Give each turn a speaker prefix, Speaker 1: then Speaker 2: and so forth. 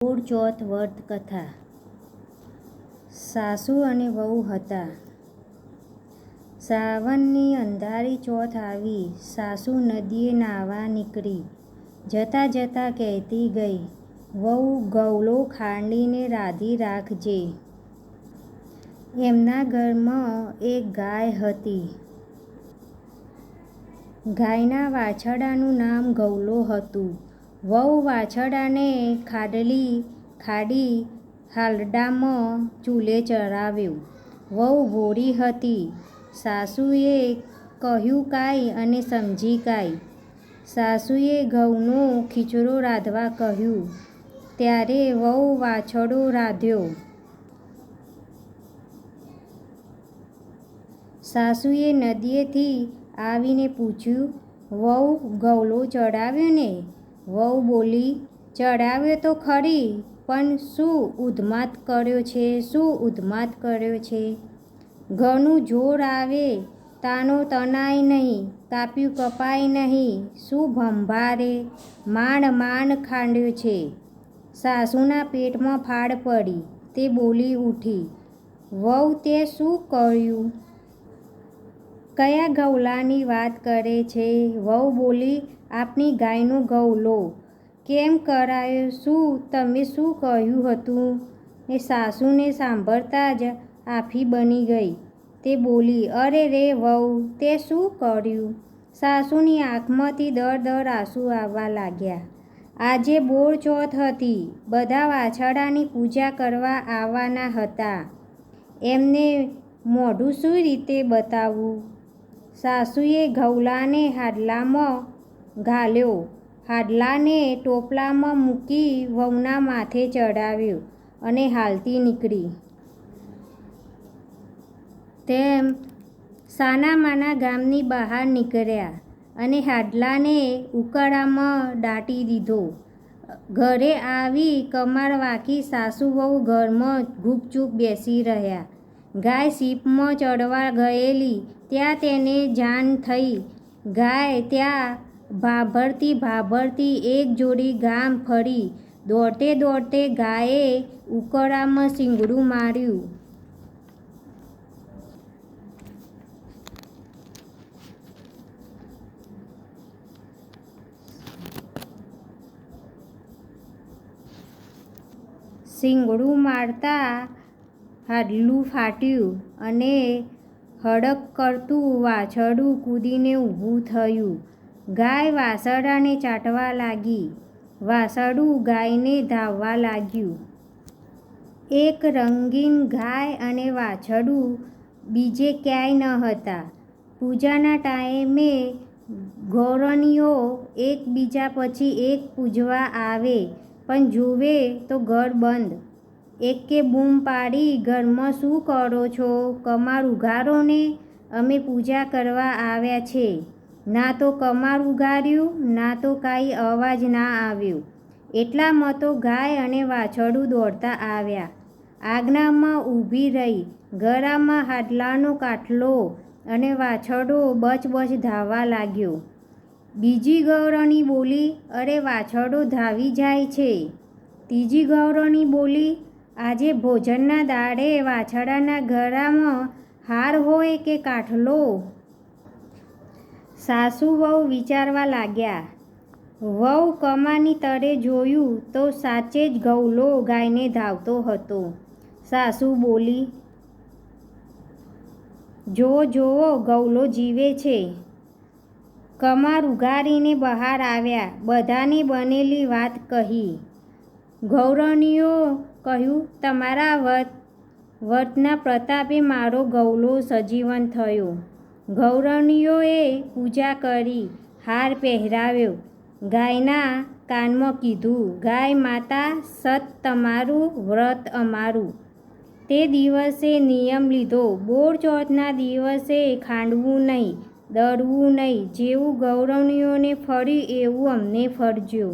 Speaker 1: બોળચોથ વ્રત કથા. સાસુ અને વહુ હતા. શ્રાવણની અંધારી ચોથ આવી. સાસુ નદીએ નાહવા નીકળી. જતાં જતાં કહેતી ગઈ, વહુ ગૌલો ખાંડીને રાધી રાખજે. એમના ઘરમાં એક ગાય હતી. ગાયના વાછરડાનું નામ ગૌલો હતું. વહુ વાછરડાને ખાડી હાલડામાં ચૂલે ચરાવ્યો. વહુ ભોળી હતી. સાસુએ કહ્યું કાંઈ અને સમજી કાંઈ. સાસુએ ઘઉંનો ખીચડો રાંધવા કહ્યું, ત્યારે વહુ વાછરડો રાંધ્યો. સાસુએ નદીએથી આવીને પૂછ્યું, વહુ ગૌલો ચડાવ્યો ને? વહુ બોલી, ચડાવ્યો તો ખરી, પણ શું ઉધમાત કર્યો છે? શું ઉધમાત કર્યો છે? ઘરનું જોર આવે તાનો તણાય નહીં, કાપ્યું કપાય નહીં, શું ભંભારે? માંડ ખાંડ્યો છે. સાસુના પેટમાં ફાડ પડી. તે બોલી ઉઠી, વહુ તે શું કર્યું? કયા ગૌલાની વાત કરે છે? વહુ બોલી, આપણી ગાયનો ગૌલો. કેમ કરાયો? શું તમે શું કહ્યું હતું? ને સાસુને સાંભળતા જ આફી બની ગઈ. તે બોલી, અરે રે વહુ, તે શું કર્યું? સાસુની આંખમાંથી દર આંસુ આવવા લાગ્યા. આજે બોળચોથ હતી. બધા વાછરડાની પૂજા કરવા આવવાના હતા. એમને મોઢું શું રીતે બતાવવું? સાસુએ ગૌલાને હાડલામાં ઘાલ્યો. હાડલાને ટોપલામાં મૂકી વહુના માથે ચડાવ્યો અને હાલતી નીકળી. તેમ સાનામાના ગામની બહાર નીકળ્યા અને હાડલાને ઉકળામાં દાટી દીધો. ઘરે આવી કમાર વાંકી સાસુ વહુ ઘરમાં ગુપચૂપ બેસી રહ્યા. ગાય સીપમાં ચડવા ગયેલી ત્યાં તેને જાણ થઈ. ગાય ત્યાં ભાભરતી એક જોડી ગામ ફરી. દોડતે ગાયે ઉકળામાં શીંગડું માર્યું. શીંગડું મારતા હાડલું ફાટ્યું અને હડક કરતું વાછરડું કૂદીને ઊભું થયું. ગાય વાછરડાને ચાટવા લાગી. વાછરડું ગાયને ધાવવા લાગ્યું. એક રંગીન ગાય અને વાછરડું બીજે ક્યાંય ન હતા. પૂજાના ટાઈમે ગૌરણીઓ એકબીજા પછી એક પૂજવા આવે, પણ જુએ તો ઘર બંધ. એકે બૂમ પાડી, ઘરમાં શું કરો છો? કમાર ઉઘાડો ને, અમે પૂજા કરવા આવ્યા છે. ના તો કમાર ઉઘાડ્યું, ના તો કાંઈ અવાજ ના આવ્યો. એટલામાં તો ગાય અને વાછરડું દોડતા આવ્યા. આંગણામાં ઊભી રહી. ગળામાં હાડલાનો કાટલો અને વાછરડો બચ ધાવવા લાગ્યો. બીજી ગૌરણી બોલી, અરે વાછરડો ધાવી જાય છે. ત્રીજી ગૌરણી બોલી, આજે ભોજનના દાડે વાછરડાના ગળામાં હાર હોય કે કાટલો? સાસુ વહુ વિચારવા લાગ્યા. વહુ કમાની તળે જોયું તો સાચે જ ગૌલો ગાયને ધાવતો હતો. સાસુ બોલી, જુઓ ગૌલો જીવે છે. કમાર ઉઘાડીને બહાર આવ્યા. બધાને બનેલી વાત કહી. ગૌરણીઓ કહ્યું, તમારા વ્રતના પ્રતાપે મારો ગૌલો સજીવન થયો. ગૌરણીઓએ પૂજા કરી, હાર પહેરાવ્યો. ગાયના કાનમાં કીધું, ગાય માતા, સત તમારું, વ્રત અમારું. તે દિવસે નિયમ લીધો, બોળચોથના દિવસે ખાંડવું નહીં, દળવું નહીં. જેવું ગૌરણીઓને ફળ્યું એવું અમને ફળજો.